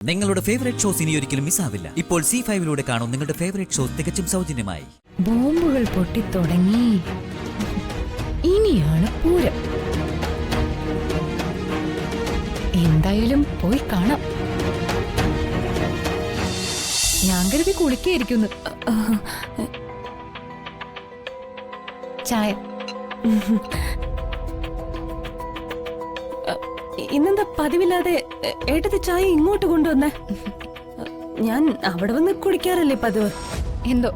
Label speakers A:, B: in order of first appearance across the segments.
A: നിങ്ങളുടെ favourite shows ഇനി ഒരിക്കലും മിസ്സാവില്ല. ഇപ്പോൾ C5 കാണും നിങ്ങളുടെ ഫേവറേറ്റ് ഷോസ് തികച്ചും സൗജന്യമായി.
B: ബോംബുകൾ പൊട്ടിത്തുടങ്ങി. ഇനിയാണ് പൂരം. എന്തായാലും പോയി കാണാം. ഞാൻ കരുതി കുളിക്കായിരിക്കുന്നു. ചായ
C: ഇന്നെന്താ പതിവില്ലാതെ ഏട്ടത്തി ചായ ഇങ്ങോട്ട് കൊണ്ടുവന്നേ? ഞാൻ അവിടെ വന്ന് കുടിക്കാറല്ലേ പതിവ്.
B: എന്തോ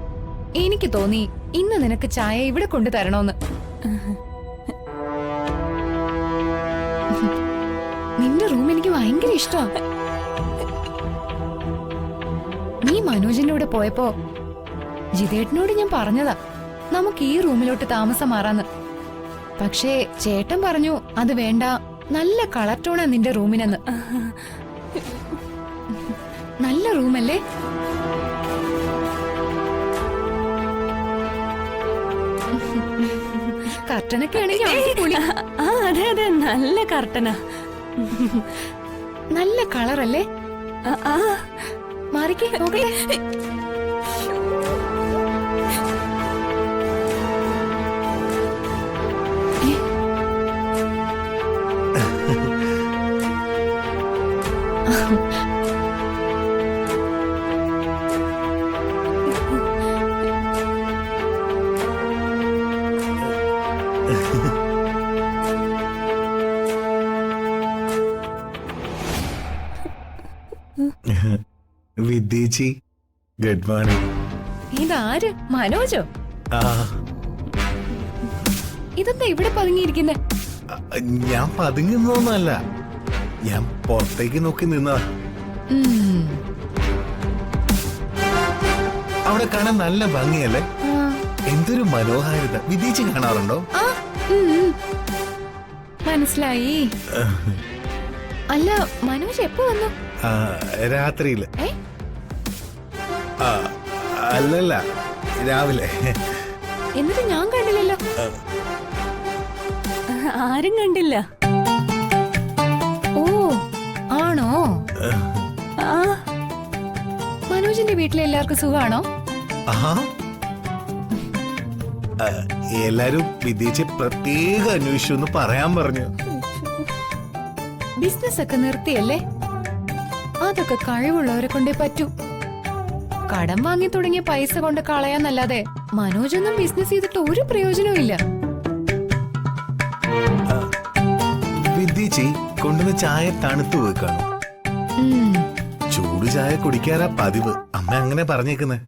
B: എനിക്ക് തോന്നി ഇന്ന് നിനക്ക് ചായ ഇവിടെ കൊണ്ടു തരണോന്ന്. നിന്റെ റൂം എനിക്ക് ഭയങ്കര ഇഷ്ടമാണ്. നീ മനോജിന്റെ കൂടെ പോയപ്പോ ജിതേട്ടനോട് ഞാൻ പറഞ്ഞതാ നമുക്ക് ഈ റൂമിലോട്ട് താമസം മാറാന്ന്. പക്ഷേ ചേട്ടൻ പറഞ്ഞു അത് വേണ്ട, നല്ല കളർ ടോണാ നിന്റെ റൂമിനെന്ന്. നല്ല റൂമല്ലേ? കർട്ടനൊക്കെ ആണെങ്കിൽ
C: അതെ അതെ, നല്ല കർട്ടനാ.
B: നല്ല കളറല്ലേ? മാറിക്കേ നോക്കട്ടെ.
D: വിദ്യേച്ചി, ഗുഡ് മോർണിംഗ്.
B: ഇതാര്? മനോജോ? ഇതെന്താ ഇവിടെ പതുങ്ങിയിരിക്കുന്നേ?
D: ഞാൻ പതുങ്ങുന്നൊന്നല്ല, ഞാൻ പുറത്തേക്ക് നോക്കി നിന്നതാ. അവിടെ കാണാൻ നല്ല ഭംഗിയല്ലേ? എന്തൊരു മനോഹാരിത. വിദ്യേച്ചി കാണാറുണ്ടോ?
B: മനസ്സിലായി. അല്ല, മനോജ് എപ്പോ വന്നു?
D: രാത്രിയില്. അല്ലല്ല, രാവിലെ.
B: എന്നിട്ട് ഞാൻ കണ്ടില്ലല്ലോ.
C: ആരും കണ്ടില്ല.
B: ഓ ആണോ? മനോജിന്റെ വീട്ടിലെ എല്ലാവർക്കും സുഖാണോ?
D: എല്ലാരും വിദ്യേച്ചി പ്രത്യേക അന്വേഷിച്ചു എന്ന് പറയാൻ പറഞ്ഞു.
B: ബിസിനസ് ഒക്കെ നിർത്തിയല്ലേ? അതൊക്കെ കഴിവുള്ളവരെ കൊണ്ടേ പറ്റൂ. കടം വാങ്ങി തുടങ്ങിയ പൈസ കൊണ്ട് കളയാന്നല്ലാതെ മനോജൊന്നും ബിസിനസ് ചെയ്തിട്ട് ഒരു പ്രയോജനവും ഇല്ല.
D: വിദ്യേച്ചി കൊണ്ടുവന്ന് ചായ തണുത്തു വെക്കാണോ? ചൂട് ചായ കുടിക്കാറാ പതിവ്. അമ്മ അങ്ങനെ പറഞ്ഞേക്കുന്നേ.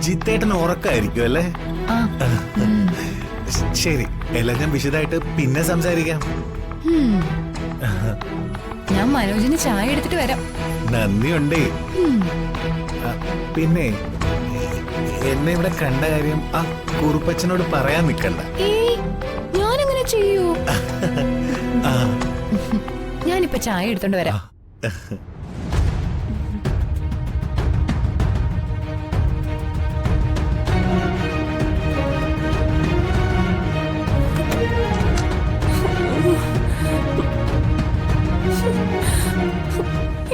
D: ജിത്തേട്ടന് ഉറക്കായിരിക്കും അല്ലേ? ശരി, എല്ലാം ഞാൻ വിശദമായിട്ട് പിന്നെ സംസാരിക്കാം.
B: ഞാൻ മനോജിന് ചായ എടുത്തിട്ട് വരാം.
D: നന്ദിയുണ്ടേ. പിന്നെ എന്നെ ഇവിടെ കണ്ട കാര്യം ആ കുറുപ്പച്ചനോട് പറയാൻ നിക്കണ്ട.
B: ഞാനങ്ങനെ ചെയ്യൂ? ഞാനിപ്പോ ചായ എടുത്തോണ്ട് വരാം.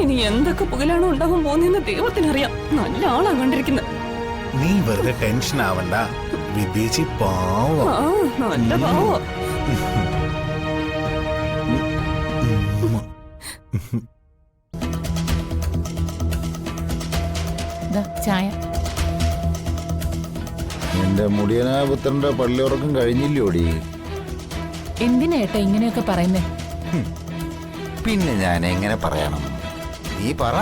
C: ഇനി എന്തൊക്കെ പുകലാണോ ഉണ്ടാവാൻ പോകുന്നതെന്ന് ദൈവത്തിനറിയാം. നല്ല ആളാ കണ്ടിരിക്കുന്നത്.
D: നീ വെറുതെ ടെൻഷൻ ആവണ്ട. വിദ്യേച്ചി പാവം.
C: നല്ല പാവോ.
B: ചായ.
E: എന്റെ മുടിയനായ പുത്രന്റെ പള്ളിയുറക്കം കഴിഞ്ഞില്ലോടി?
B: എന്തിനേട്ടാ ഇങ്ങനെയൊക്കെ പറയുന്നേ?
E: പിന്നെ ഞാൻ എങ്ങനെ പറയണം? നീ പറ,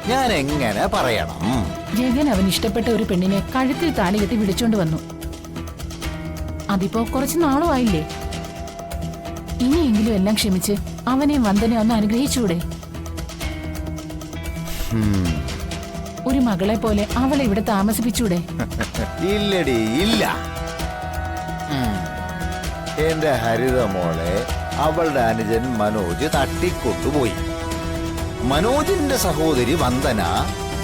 E: ഞാൻ എങ്ങനെ പറയണം?
F: ജഗൻ അവൻ ഇഷ്ടപ്പെട്ട ഒരു പെണ്ണിനെ കഴുത്തിൽ താലി കെട്ടി വിളിച്ചോണ്ട് വന്നു. അതിപ്പോ കുറച്ച് നാളും ആയില്ലേ? ഇനിയെങ്കിലും എല്ലാം ക്ഷമിച്ച് അവനെയും വന്ദനെ ഒന്ന് അനുഗ്രഹിച്ചൂടെ? ഒരു മകളെ പോലെ അവളെ ഇവിടെ താമസിപ്പിച്ചൂടെ?
E: ഇല്ലടി, ഇല്ല. എന്റെ ഹരിത മോളെ അവളുടെ അനുജൻ മനോജ് തട്ടിക്കൊണ്ടുപോയി. മനോജിന്റെ സഹോദരി വന്ദന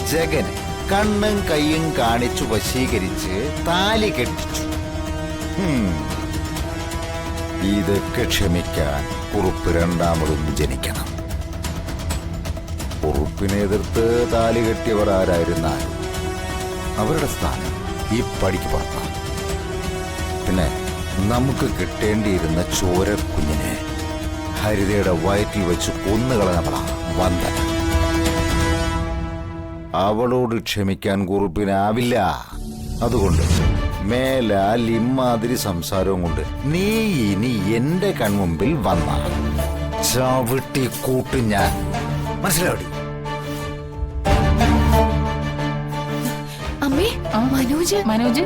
E: ജഗനെ കണ്ണും കൈയും കാണിച്ചു വശീകരിച്ച് താലി കെട്ടിച്ചു. ഇതൊക്കെ ക്ഷമിക്കാൻ കുറുപ്പ് രണ്ടാമതും ജനിക്കണം. കുറുപ്പിനെ എതിർത്ത് താലി കെട്ടിയവർ ആരായിരുന്നാലും അവരുടെ സ്ഥാനം ഈ പടിക്ക് പുറത്താണ്. പിന്നെ നമുക്ക് കിട്ടേണ്ടിയിരുന്ന ചോര കുഞ്ഞിനെ ഹരിതയുടെ വയറ്റിൽ വെച്ച് കൊന്നുകളഞ്ഞവളാണ് വന്ദന. അവളോട് ക്ഷമിക്കാൻ കുറുപ്പിനാവില്ല. അതുകൊണ്ട് മേലാൽ ഇമ്മാതിരി സംസാരവും കൊണ്ട് നീ ഇനി എന്റെ കൺമുമ്പിൽ വന്ന ചവിട്ടി കൂട്ടും ഞാൻ. മനസ്സിലാവടി?
B: അമ്മേ, മനോജ്
F: മനോജ്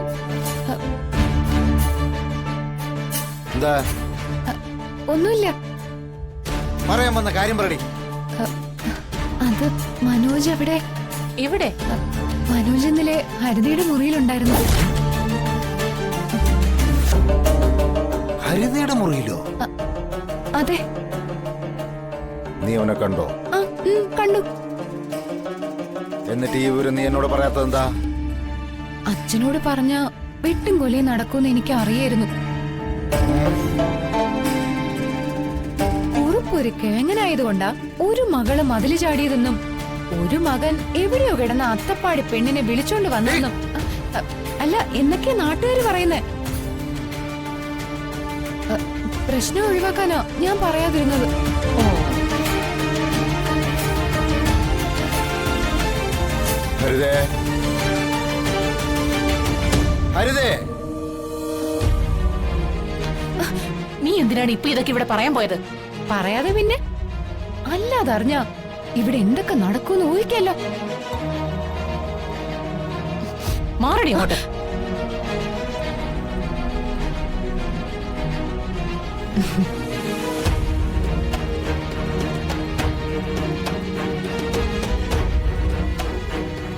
E: എന്താ
B: ഒന്നുമില്ല.
E: പറയാൻ വന്ന കാര്യം പറയടി.
B: അത് മനോജ് അവിടെ
F: ഇവിടെ
B: മനോജ് ഇന്നലെ ഹരിതയുടെ മുറിയിലുണ്ടായിരുന്നു.
E: ഹരിതയുടെ മുറിയിലോ?
B: അതെ.
E: നീ അവനെ കണ്ടോ?
B: കണ്ടു.
E: എന്നിട്ട് ഈ വിവരം നീ എന്നോട് പറയാത്തത് എന്താ?
B: അച്ഛനോട് പറഞ്ഞ വെട്ടും കൊലയും നടക്കുമെന്ന് എനിക്ക് അറിയായിരുന്നു. കുറുപ്പൊരു കിഴങ്ങനായതുകൊണ്ടാ ഒരു മകള് മതില് ചാടിയതെന്നും ഒരു മകൻ എവിടെയോ കിടന്ന അത്തപ്പാടി പെണ്ണിനെ വിളിച്ചോണ്ട് വന്നെന്നും അല്ല എന്നൊക്കെ നാട്ടുകാര് പറയുന്നേ. പ്രശ്നം ഒഴിവാക്കാനാ ഞാൻ പറയാതിരുന്നത്.
E: ഹരിതേ, ഹരിതേ,
F: നീ എന്തിനാണ് ഇപ്പൊ ഇതൊക്കെ ഇവിടെ പറയാൻ പോയത്?
B: പറയാതെ പിന്നെ അല്ലാതെ അറിഞ്ഞ ഇവിടെ എന്തൊക്കെ നടക്കുമെന്ന് ഊഹിക്കല്ലോ.
F: മാറടി അങ്ങോട്ട്.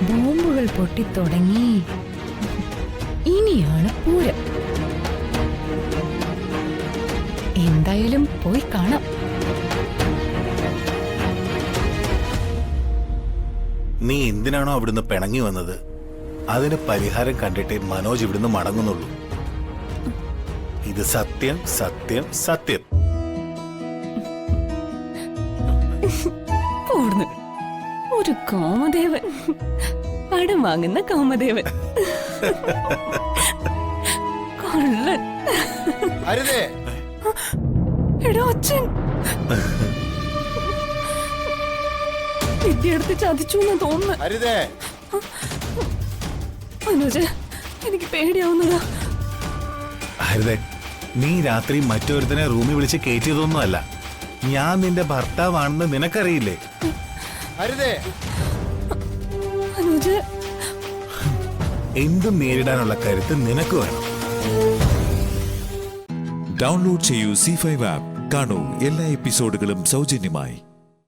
B: ബോംബുകൾ പൊട്ടിത്തുടങ്ങി. ഇനിയാണ് പൂരം. എന്തായാലും പോയി കാണാം.
D: നീ എന്തിനാണോ അവിടുന്ന് പിണങ്ങി വന്നത് അതിന് പരിഹാരം കണ്ടിട്ടേ മനോജ് ഇവിടുന്ന് മടങ്ങുന്നുള്ളൂ. ഇത് സത്യം, സത്യം, സത്യം.
C: പൂർണ്ണ ഒരു കാമദേവൻ, പടം വാങ്ങുന്ന കാമദേവൻ, കൊള്ളൻ.
E: ഹരിതേ,
C: എടോ അച്ഛൻ വിദ്യയെടുത്ത് ചതിച്ചു എന്ന് തോന്നുന്നു.
E: ഹരിതേ,
C: മനോജ് എനിക്ക് പേടിയാവുന്നതാ.
D: ഹരിതേ, നീ രാത്രി മറ്റൊരുത്തനെ റൂമിൽ വിളിച്ച് കയറ്റിയതൊന്നുമല്ല. ഞാൻ നിന്റെ ഭർത്താവാണെന്ന് നിനക്കറിയില്ലേ?
E: ഹരിതേ,
C: മനോജ്
D: എന്തും നേരിടാനുള്ള കരുത്ത് നിനക്ക് വേണം.
G: ഡൗൺലോഡ് ചെയ്യൂ C5 ആപ്പ്. കാണൂ എല്ലാ എപ്പിസോഡുകളും സൗജന്യമായി.